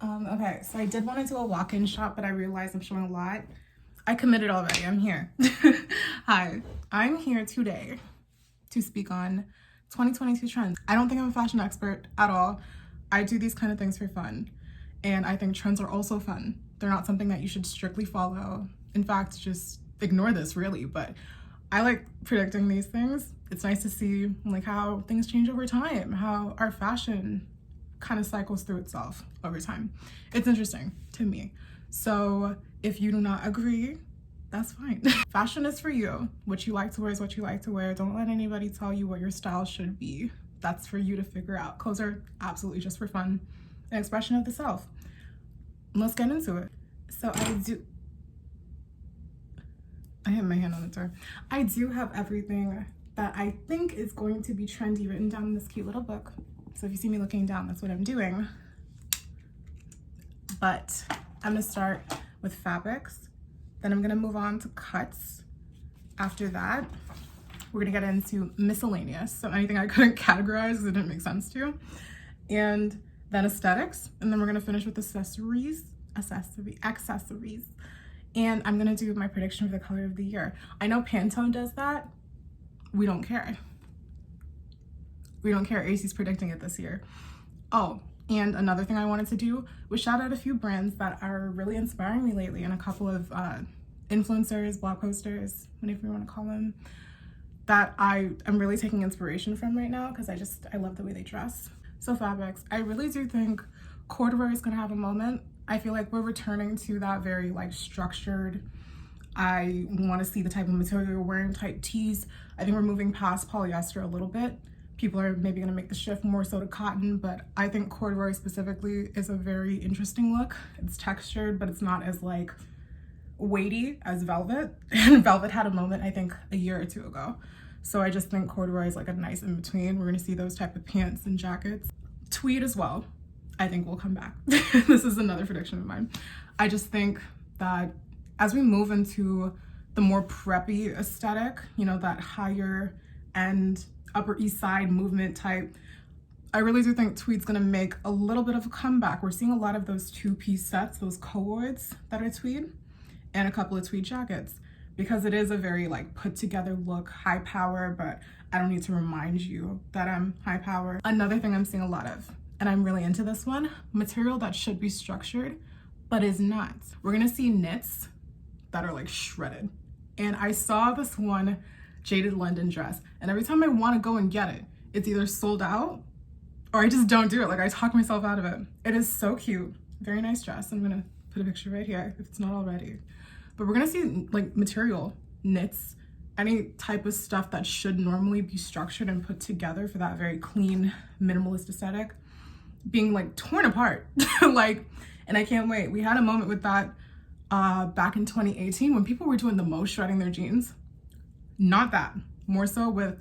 Okay, so I did want to do a walk-in shop, but I realized I'm showing a lot. I committed already. I'm here. Hi, I'm here today to speak on 2022 trends. I don't think I'm a fashion expert at all. I do these kind of things for fun, and I think trends are also fun. They're not something that you should strictly follow. In fact, just ignore this really, but I like predicting these things. It's nice to see like how things change over time, how our fashion kind of cycles through itself over time. It's interesting to me. So if you do not agree, that's fine. Fashion is for you. What you like to wear is what you like to wear. Don't let anybody tell you what your style should be. That's for you to figure out. Clothes are absolutely just for fun, an expression of the self. Let's get into it. So I hit my hand on the door. I do have everything that I think is going to be trendy written down in this cute little book. So if you see me looking down, that's what I'm doing. But I'm gonna start with fabrics. Then I'm gonna move on to cuts. After that, we're gonna get into miscellaneous. So anything I couldn't categorize because it didn't make sense to. And then aesthetics. And then we're gonna finish with accessories. And I'm gonna do my prediction for the color of the year. I know Pantone does that. We don't care. We don't care. AC's predicting it this year. Oh, and another thing I wanted to do was shout out a few brands that are really inspiring me lately, and a couple of influencers, blog posters, whatever you want to call them, that I am really taking inspiration from right now because I love the way they dress. So fabrics, I really do think corduroy is gonna have a moment. I feel like we're returning to that very like structured, I want to see the type of material you're wearing type tees. I think we're moving past polyester a little bit. People are maybe going to make the shift more so to cotton, but I think corduroy specifically is a very interesting look. It's textured, but it's not as like weighty as velvet. And velvet had a moment, I think, a year or two ago. So I just think corduroy is like a nice in between. We're going to see those type of pants and jackets. Tweed as well, I think will come back. This is another prediction of mine. I just think that as we move into the more preppy aesthetic, you know, that higher end Upper East Side movement type, I really do think tweed's gonna make a little bit of a comeback. We're seeing a lot of those two-piece sets, those coords that are tweed, and a couple of tweed jackets, because it is a very like put together look, high power, but I don't need to remind you that I'm high power. Another thing I'm seeing a lot of, and I'm really into this one, material that should be structured, but is not. We're gonna see knits that are like shredded. And I saw this one Jaded London dress, and every time I want to go and get it, it's either sold out or I just don't do it. Like I talk myself out of it. It is so cute. Very nice dress. I'm gonna put a picture right here if it's not already. But we're gonna see like material, knits, any type of stuff that should normally be structured and put together for that very clean minimalist aesthetic being like torn apart. Like, and I can't wait. We had a moment with that back in 2018 when people were doing the most shredding their jeans. Not that, more so with,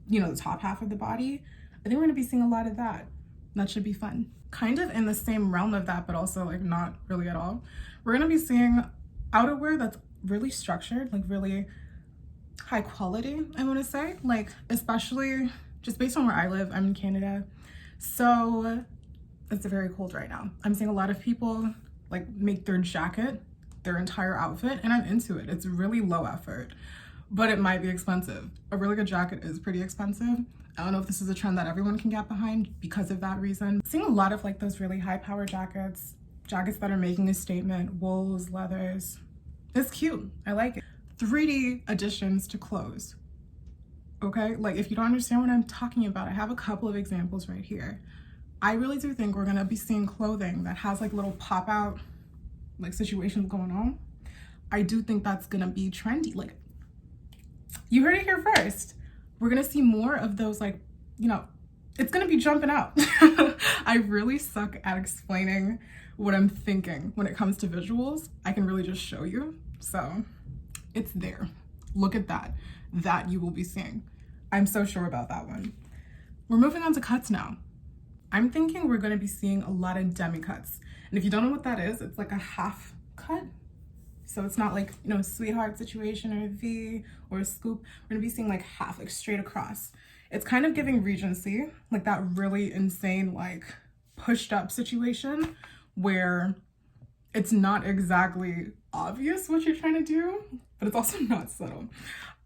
you know, the top half of the body. I think we're gonna be seeing a lot of that. That should be fun. Kind of in the same realm of that, but also like not really at all. We're gonna be seeing outerwear that's really structured, like really high quality, I wanna say. Like, especially just based on where I live, I'm in Canada. So it's very cold right now. I'm seeing a lot of people like make their jacket their entire outfit, and I'm into it. It's really low effort, but it might be expensive. A really good jacket is pretty expensive. I don't know if this is a trend that everyone can get behind because of that reason. Seeing a lot of like those really high power jackets that are making a statement, wools, leathers. It's cute, I like it. 3D additions to clothes, okay? Like if you don't understand what I'm talking about, I have a couple of examples right here. I really do think we're gonna be seeing clothing that has like little pop out like situations going on. I do think that's gonna be trendy. Like, you heard it here first. We're gonna see more of those, like, you know, it's gonna be jumping out. I really suck at explaining what I'm thinking when it comes to visuals. I can really just show you. So it's there. Look at that. That you will be seeing. I'm so sure about that one. We're moving on to cuts now. I'm thinking we're gonna be seeing a lot of demi cuts. And if you don't know what that is, it's like a half cut. So it's not like, you know, a sweetheart situation or a V or a scoop. We're gonna be seeing like half, like straight across. It's kind of giving Regency, like that really insane, like pushed up situation where it's not exactly obvious what you're trying to do, but it's also not subtle.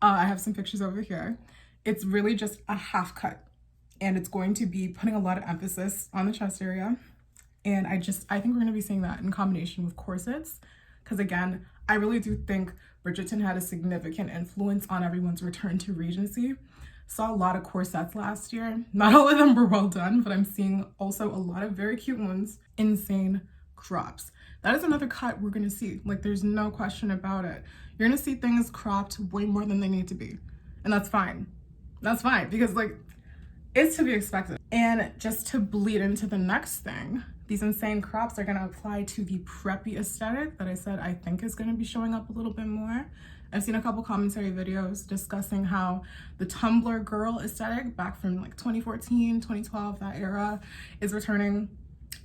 I have some pictures over here. It's really just a half cut, and it's going to be putting a lot of emphasis on the chest area. And I think we're going to be seeing that in combination with corsets, because again, I really do think Bridgerton had a significant influence on everyone's return to Regency. Saw a lot of corsets last year. Not all of them were well done, but I'm seeing also a lot of very cute ones. Insane crops. That is another cut we're going to see. Like, there's no question about it. You're going to see things cropped way more than they need to be. And that's fine. That's fine, because like, it's to be expected. And just to bleed into the next thing, these insane crops are going to apply to the preppy aesthetic that I said I think is going to be showing up a little bit more. I've seen a couple commentary videos discussing how the Tumblr girl aesthetic back from like 2014, 2012, that era, is returning.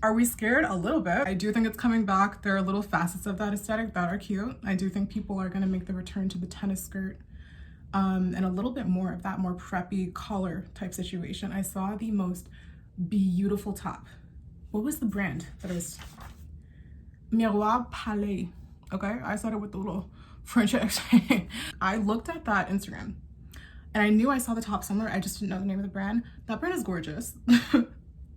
Are we scared? A little bit. I do think it's coming back. There are little facets of that aesthetic that are cute. I do think people are going to make the return to the tennis skirt and a little bit more of that more preppy collar type situation. I saw the most beautiful top. What was the brand that was? Miroir Palais. Okay, I said it with the little French accent. I looked at that Instagram and I knew I saw the top somewhere. I just didn't know the name of the brand. That brand is gorgeous.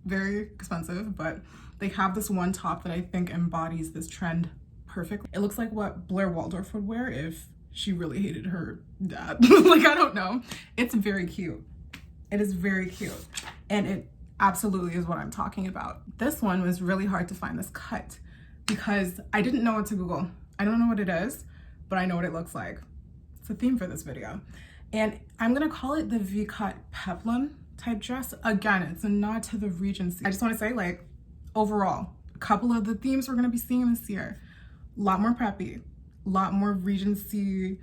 Very expensive, but they have this one top that I think embodies this trend perfectly. It looks like what Blair Waldorf would wear if she really hated her dad. Like, I don't know. It's very cute. It is very cute. And it absolutely is what I'm talking about. This one was really hard to find, this cut, because I didn't know what to Google. I don't know what it is, but I know what it looks like. It's a theme for this video. And I'm gonna call it the V-cut peplum type dress. Again, it's a nod to the Regency. I just wanna say, like, overall, a couple of the themes we're gonna be seeing this year, a lot more preppy, a lot more Regency,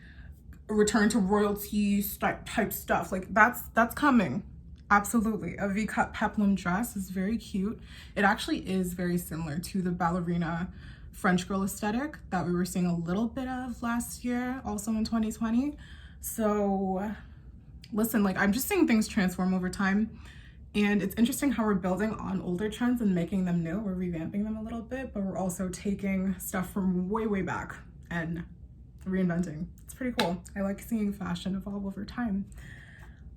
return to royalty type stuff. Like, that's coming. Absolutely. A V-cut peplum dress is very cute. It actually is very similar to the ballerina French girl aesthetic that we were seeing a little bit of last year, also in 2020. So listen, like, I'm just seeing things transform over time, and it's interesting how we're building on older trends and making them new. We're revamping them a little bit, but we're also taking stuff from way, way back and reinventing. It's pretty cool. I like seeing fashion evolve over time.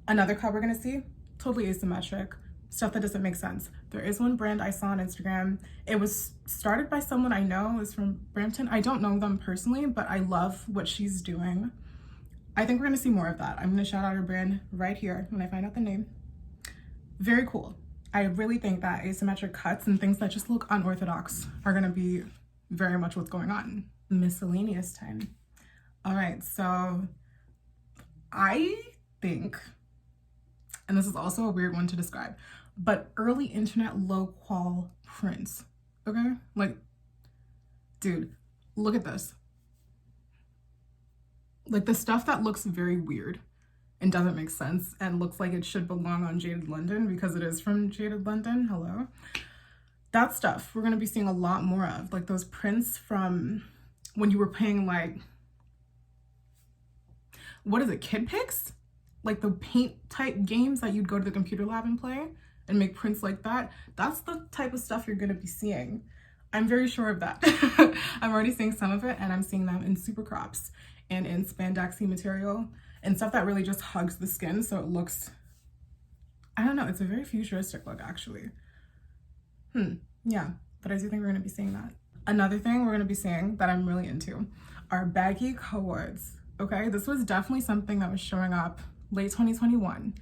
Another cut we're gonna see, totally asymmetric, stuff that doesn't make sense. There is one brand I saw on Instagram. It was started by someone I know, is from Brampton. I don't know them personally, but I love what she's doing. I think we're gonna see more of that. I'm gonna shout out her brand right here when I find out the name. Very cool. I really think that asymmetric cuts and things that just look unorthodox are gonna be very much what's going on. Miscellaneous time. All right, so I think, and this is also a weird one to describe, but early internet low qual prints, okay? Like, dude, look at this. Like, the stuff that looks very weird and doesn't make sense and looks like it should belong on Jaded London because it is from Jaded London, hello. That stuff we're gonna be seeing a lot more of, like those prints from when you were playing, like, what is it, Kid Pix? Like the paint type games that you'd go to the computer lab and play and make prints like that. That's the type of stuff you're gonna be seeing. I'm very sure of that. I'm already seeing some of it, and I'm seeing them in super crops and in spandexy material and stuff that really just hugs the skin, so it looks, I don't know, it's a very futuristic look actually. Yeah, but I do think we're gonna be seeing that. Another thing we're gonna be seeing that I'm really into are baggy cords, okay? This was definitely something that was showing up late 2021,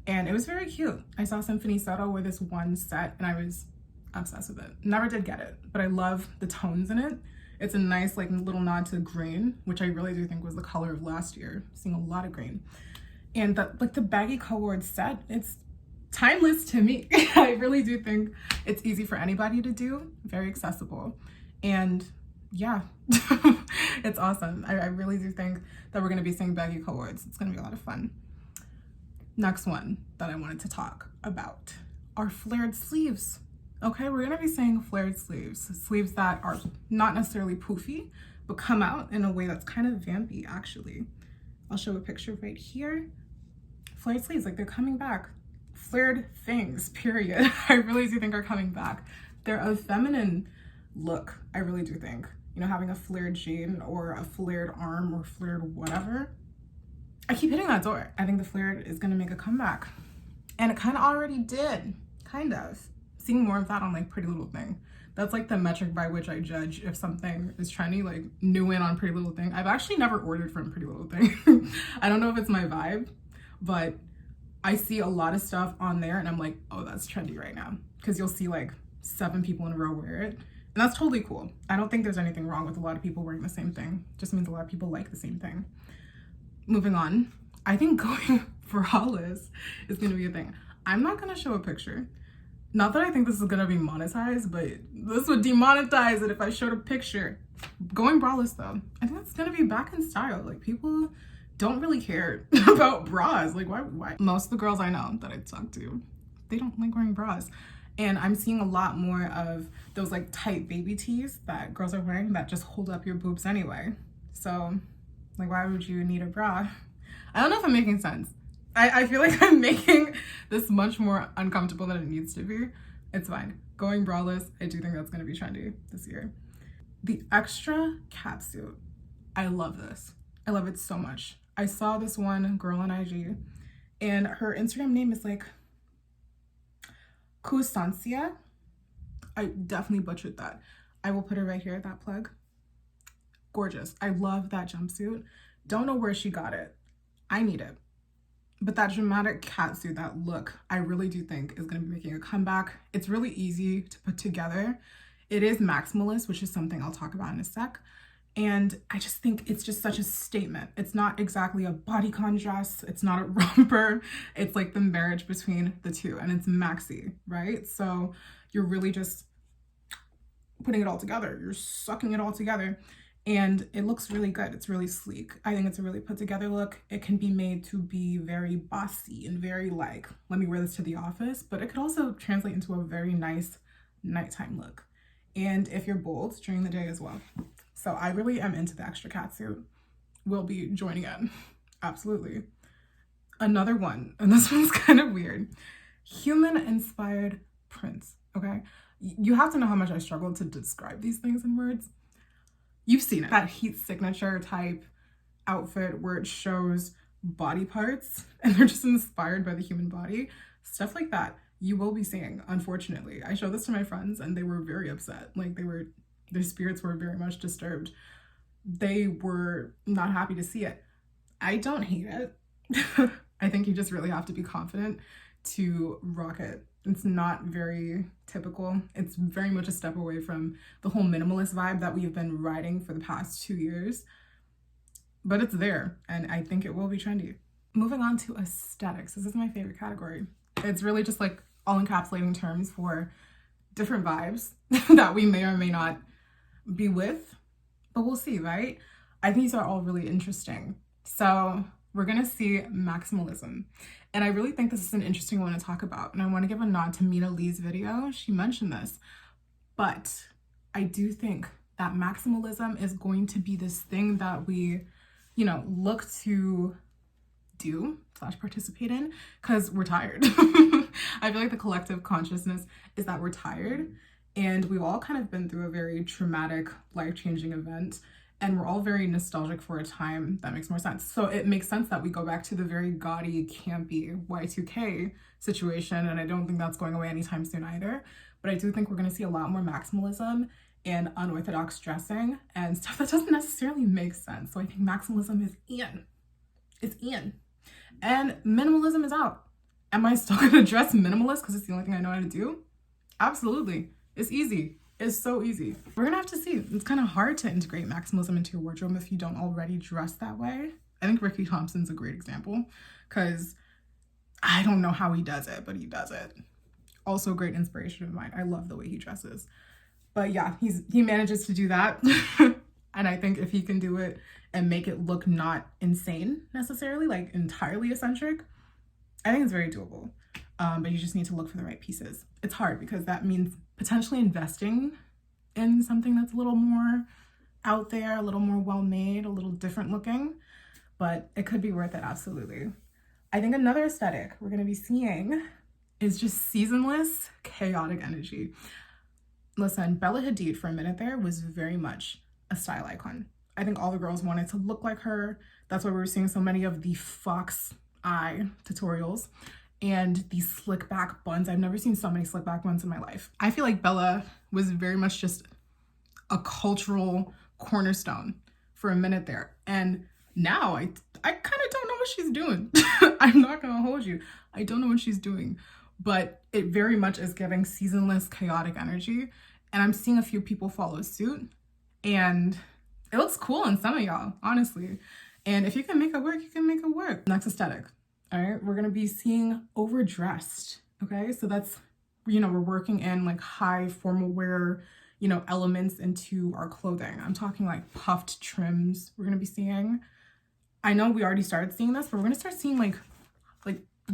and it was very cute. I saw Symphony Soto with this one set, and I was obsessed with it. Never did get it, but I love the tones in it. It's a nice, like, little nod to green, which I really do think was the color of last year. Seeing a lot of green. And that, like, the baggy cord set, it's timeless to me. I really do think it's easy for anybody to do, very accessible. And yeah, it's awesome. I really do think that we're gonna be seeing baggy cords. It's gonna be a lot of fun. Next one that I wanted to talk about are flared sleeves. Okay, we're gonna be seeing flared sleeves, sleeves that are not necessarily poofy, but come out in a way that's kind of vampy, actually. I'll show a picture right here. Flared sleeves, like, they're coming back. Flared things, period. I really do think are coming back. They're a feminine look. I really do think, you know, having a flared jean or a flared arm or flared whatever. I keep hitting that door. I think the flared is gonna make a comeback. And it kind of already did, kind of. Seeing more of that on like Pretty Little Thing. That's like the metric by which I judge if something is trendy, like new in on Pretty Little Thing. I've actually never ordered from Pretty Little Thing. I don't know if it's my vibe, but I see a lot of stuff on there and I'm like, oh, that's trendy right now. Because you'll see like 7 people in a row wear it. And that's totally cool. I don't think there's anything wrong with a lot of people wearing the same thing. It just means a lot of people like the same thing. Moving on, I think going braless is gonna be a thing. I'm not gonna show a picture. Not that I think this is gonna be monetized, but this would demonetize it if I showed a picture. Going braless though, I think it's gonna be back in style. Like people don't really care about bras. Like why? Most of the girls I know that I talk to, they don't like wearing bras. And I'm seeing a lot more of those like tight baby tees that girls are wearing that just hold up your boobs anyway. So like, why would you need a bra? I don't know if I'm making sense. I feel like I'm making this much more uncomfortable than it needs to be. It's fine. Going braless, I do think that's gonna be trendy this year. The extra catsuit. I love this. I love it so much. I saw this one girl on IG and her Instagram name is like Kusansia. I definitely butchered that. I will put her right here, that plug. Gorgeous. I love that jumpsuit. Don't know where she got it. I need it. But that dramatic catsuit, that look, I really do think is going to be making a comeback. It's really easy to put together. It is maximalist, which is something I'll talk about in a sec. And I just think it's just such a statement. It's not exactly a bodycon dress. It's not a romper. It's like the marriage between the two. And it's maxi, right? So you're really just putting it all together. You're sucking it all together. And it looks really good. It's really sleek. I think it's a really put together look. It can be made to be very bossy and very like, let me wear this to the office, but it could also translate into a very nice nighttime look. And if you're bold, during the day as well. So I really am into the extra catsuit. We'll be joining in, absolutely. Another one, and this one's kind of weird. Human inspired prints, okay? You have to know how much I struggle to describe these things in words. You've seen it, that heat signature type outfit where it shows body parts and they're just inspired by the human body. Stuff like that you will be seeing, unfortunately. I showed this to my friends and they were very upset. Like their spirits were very much disturbed. They were not happy to see it. I don't hate it. I think you just really have to be confident to rock it. It's not very typical. It's very much a step away from the whole minimalist vibe that we've been riding for the past 2 years. But it's there, and I think it will be trendy. Moving on to aesthetics. This is my favorite category. It's really just like all encapsulating terms for different vibes that we may or may not be with, but we'll see, right? I think these are all really interesting. So we're gonna see maximalism. And I really think this is an interesting one to talk about. And I want to give a nod to Mina Lee's video. She mentioned this. But I do think that maximalism is going to be this thing that we, you know, look to do / participate in because we're tired. I feel like the collective consciousness is that we're tired. And we've all kind of been through a very traumatic, life-changing event. And we're all very nostalgic for a time that makes more sense. So it makes sense that we go back to the very gaudy, campy Y2K situation. And I don't think that's going away anytime soon either. But I do think we're going to see a lot more maximalism and unorthodox dressing and stuff that doesn't necessarily make sense. So I think maximalism is in. It's in. And minimalism is out. Am I still going to dress minimalist because it's the only thing I know how to do? Absolutely. It's easy. It's so easy. We're gonna have to see. It's kind of hard to integrate maximalism into your wardrobe if you don't already dress that way. I think Ricky Thompson's a great example because I don't know how he does it, but he does it. Also a great inspiration of mine. I love the way he dresses. But yeah, he manages to do that. And I think if he can do it and make it look not insane necessarily, like entirely eccentric, I think it's very doable. But you just need to look for the right pieces. It's hard because that means potentially investing in something that's a little more out there, a little more well-made, a little different looking, but it could be worth it, absolutely. I think another aesthetic we're gonna be seeing is just seasonless, chaotic energy. listen, Bella Hadid for a minute there was very much a style icon. I think all the girls wanted to look like her. That's why we were seeing so many of the fox eye tutorials and these slick back buns. I've never seen so many slick back buns in my life. I feel like Bella was very much just a cultural cornerstone for a minute there. And now I kind of don't know what she's doing. I'm not gonna hold you. I don't know what she's doing, but it very much is giving seasonless, chaotic energy. And I'm seeing a few people follow suit, and it looks cool on some of y'all, honestly. And if you can make it work, you can make it work. Next aesthetic, all right? We're gonna be seeing overdressed, okay? So that's, you know, we're working in like high formal wear, you know, elements into our clothing. I'm talking like puffed trims we're gonna be seeing. I know we already started seeing this, but we're gonna start seeing like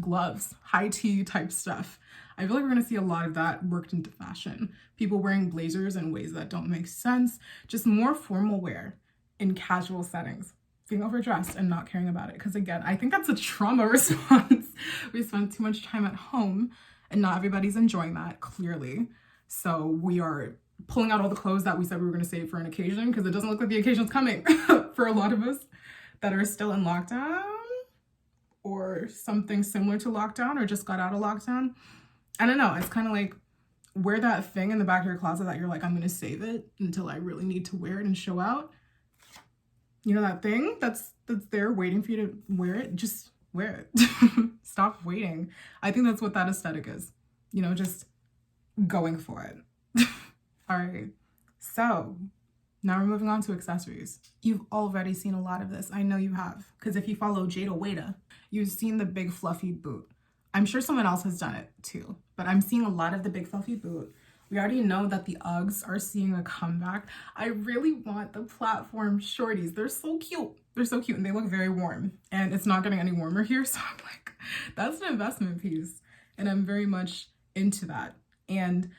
gloves, high tea type stuff. I feel like we're gonna see a lot of that worked into fashion. People wearing blazers in ways that don't make sense. Just more formal wear in casual settings. Being overdressed and not caring about it. Because again, I think that's a trauma response. We spend too much time at home and not everybody's enjoying that, clearly. So we are pulling out all the clothes that we said we were gonna save for an occasion, because it doesn't look like the occasion's coming for a lot of us that are still in lockdown or something similar to lockdown or just got out of lockdown. I don't know. It's kind of like, wear that thing in the back of your closet that you're like, I'm going to save it until I really need to wear it and show out. You know, that thing that's there waiting for you to wear it? Just wear it. Stop waiting. I think that's what that aesthetic is. You know, just going for it. All right. So now we're moving on to accessories. You've already seen a lot of this. I know you have. Because if you follow Jada Wada, you've seen the big fluffy boot. I'm sure someone else has done it too, but I'm seeing a lot of the big fluffy boot. We already know that the Uggs are seeing a comeback. I really want the platform shorties. They're so cute. They're so cute and they look very warm, and it's not getting any warmer here. So I'm like, that's an investment piece. And I'm very much into that. And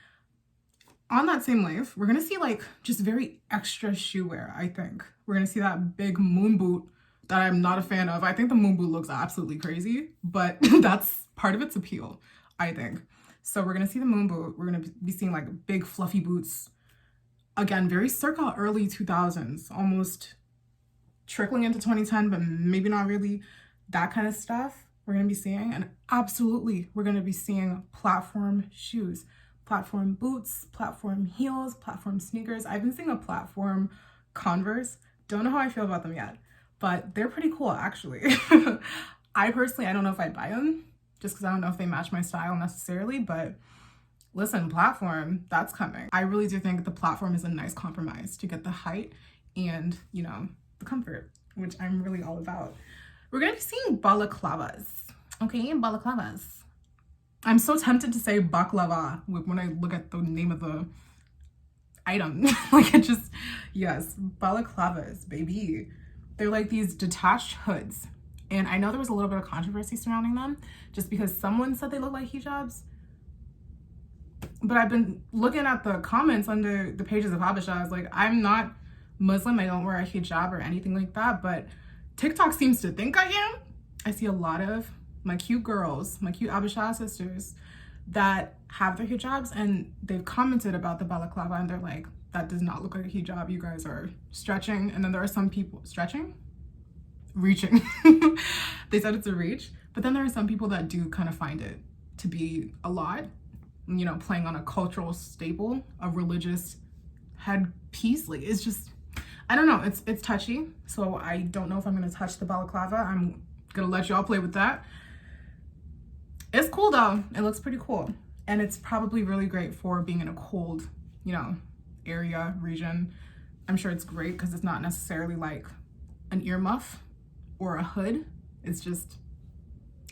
on that same wave, we're gonna see like just very extra shoe wear, I think. We're gonna see that big moon boot that I'm not a fan of. I think the moon boot looks absolutely crazy, but that's part of its appeal, I think. So we're gonna see the moon boot. We're gonna be seeing like big fluffy boots. Again, very circa early 2000s, almost trickling into 2010, but maybe not really. That kind of stuff we're gonna be seeing. And absolutely, we're gonna be seeing platform shoes, platform boots, platform heels, platform sneakers. I've been seeing a platform Converse. Don't know how I feel about them yet, but they're pretty cool actually. I personally, I don't know if I'd buy them just because I don't know if they match my style necessarily, but listen, platform, that's coming. I really do think the platform is a nice compromise to get the height and, you know, the comfort, which I'm really all about. We're gonna be seeing balaclavas, okay? Balaclavas. I'm so tempted to say baklava when I look at the name of the item. Like it just, yes, balaclavas, baby. They're like these detached hoods. And I know there was a little bit of controversy surrounding them just because someone said they look like hijabs. But I've been looking at the comments under the pages of Habeshahs. Like, I'm not Muslim. I don't wear a hijab or anything like that. But TikTok seems to think I am. I see a lot of my cute girls, my cute Habeshah sisters that have their hijabs, and they've commented about the balaclava and they're like, that does not look like a hijab. You guys are stretching. And then there are some people stretching? Reaching. They said it's a reach, but then there are some people that do kind of find it to be a lot, you know, playing on a cultural staple, a religious headpiece. Like, it's just, I don't know, it's touchy. So I don't know if I'm gonna touch the balaclava. I'm gonna let y'all play with that. It's cool though. It looks pretty cool. And it's probably really great for being in a cold, you know, area, region. I'm sure it's great because it's not necessarily like an earmuff or a hood. It's just,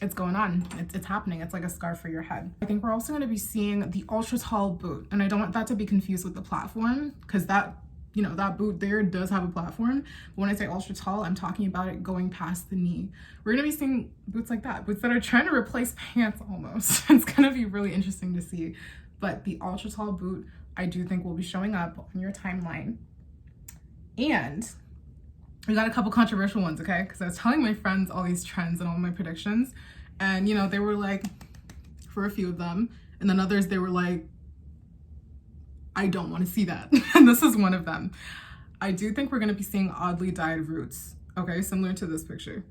it's going on. It's happening. It's like a scarf for your head. I think we're also going to be seeing the ultra tall boot. And I don't want that to be confused with the platform, because that, you know, that boot there does have a platform. But when I say ultra tall, I'm talking about it going past the knee. We're going to be seeing boots like that, boots that are trying to replace pants almost. It's going to be really interesting to see. But the ultra tall boot, I do think will be showing up on your timeline. And we got a couple controversial ones, okay? Because I was telling my friends all these trends and all my predictions, and you know, they were like, for a few of them, and then others, they were like, I don't want to see that. And this is one of them. I do think we're going to be seeing oddly dyed roots, okay, similar to this picture.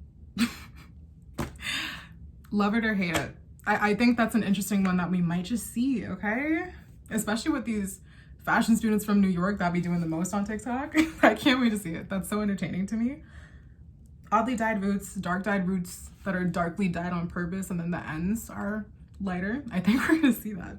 Love it or hate it. I think that's an interesting one that we might just see, okay? Especially with these fashion students from New York that be doing the most on TikTok. I can't wait to see it. That's so entertaining to me. Oddly dyed roots, dark dyed roots that are darkly dyed on purpose, and then the ends are lighter. I think we're gonna see that.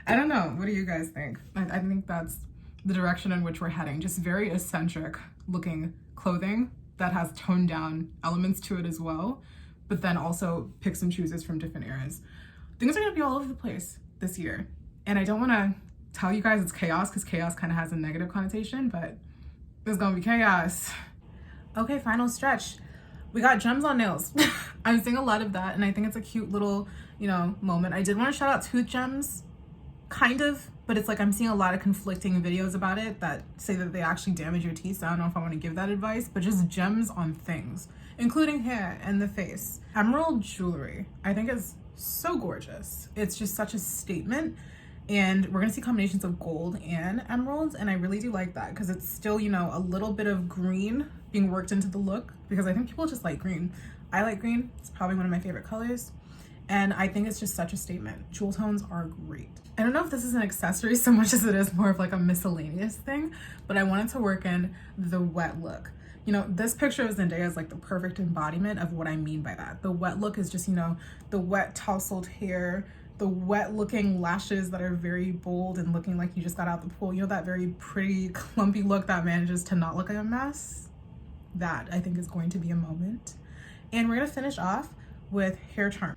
I don't know. What do you guys think? I think that's the direction in which we're heading. Just very eccentric looking clothing that has toned down elements to it as well, but then also picks and chooses from different eras. Things are gonna be all over the place this year. And I don't wanna tell you guys it's chaos, because chaos kind of has a negative connotation, but there's gonna be chaos. Okay, final stretch. We got gems on nails. I'm seeing a lot of that, and I think it's a cute little, moment. I did want to shout out tooth gems, kind of, but it's like I'm seeing a lot of conflicting videos about it that say that they actually damage your teeth, so I don't know if I want to give that advice, but just gems on things, including hair and the face. Emerald jewelry, I think is so gorgeous. It's just such a statement. And we're gonna see combinations of gold and emeralds, and I really do like that because it's still, a little bit of green being worked into the look, because I think people just like green. I like green. It's probably one of my favorite colors, and I think it's just such a statement. Jewel tones are great. I don't know if this is an accessory so much as it is more of like a miscellaneous thing, but I wanted to work in the wet look. This picture of Zendaya is like the perfect embodiment of what I mean by that. The wet look is just, the wet tousled hair, the wet looking lashes that are very bold and looking like you just got out the pool. That very pretty clumpy look that manages to not look like a mess. That I think is going to be a moment. And we're gonna finish off with hair charm.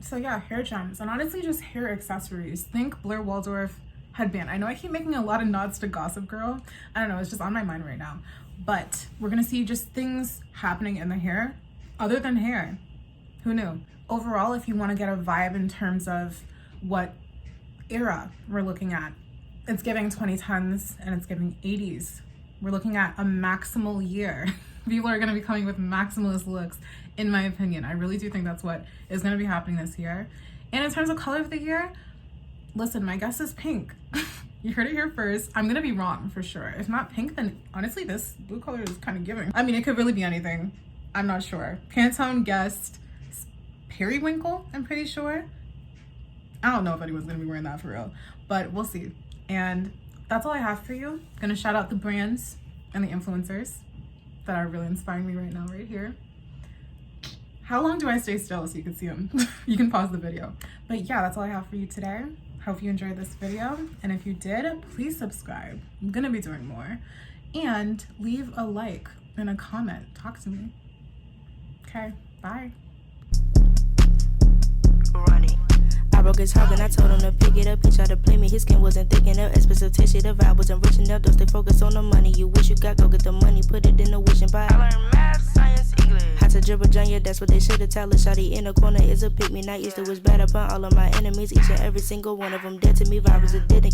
So yeah, hair gems, and honestly just hair accessories. Think Blair Waldorf headband. I know I keep making a lot of nods to Gossip Girl. I don't know, it's just on my mind right now. But we're gonna see just things happening in the hair other than hair. Who knew? Overall, if you want to get a vibe in terms of what era we're looking at, it's giving 2010s and it's giving 80s. We're looking at a maximal year. People are going to be coming with maximalist looks, in my opinion. I really do think that's what is going to be happening this year. And in terms of color of the year, listen, my guess is pink. You heard it here first. I'm going to be wrong for sure. If not pink, then honestly, this blue color is kind of giving. I mean, it could really be anything. I'm not sure. Pantone guessed periwinkle, I'm pretty sure. I don't know if anyone's gonna be wearing that for real, but we'll see. And that's all I have for you. Gonna shout out the brands and the influencers that are really inspiring me right now, right here. How long do I stay still so you can see them? You can pause the video. But yeah, that's all I have for you today. Hope you enjoyed this video. And if you did, please subscribe. I'm gonna be doing more. And leave a like and a comment. Talk to me. Okay, bye. Running. I broke his heart when I told him to pick it up. He tried to play me, his skin wasn't thick enough. Expensive tissue, the vibe wasn't rich enough. Don't stay focused on the money. You wish you got, go get the money, put it in the wishing pot. I learned math, science, English. How to dribble Janya, that's what they should've told us. Shawty in the corner is a pick me. Not used to wish bad upon all of my enemies. Each and every single one of them dead to me. Vibe was a dead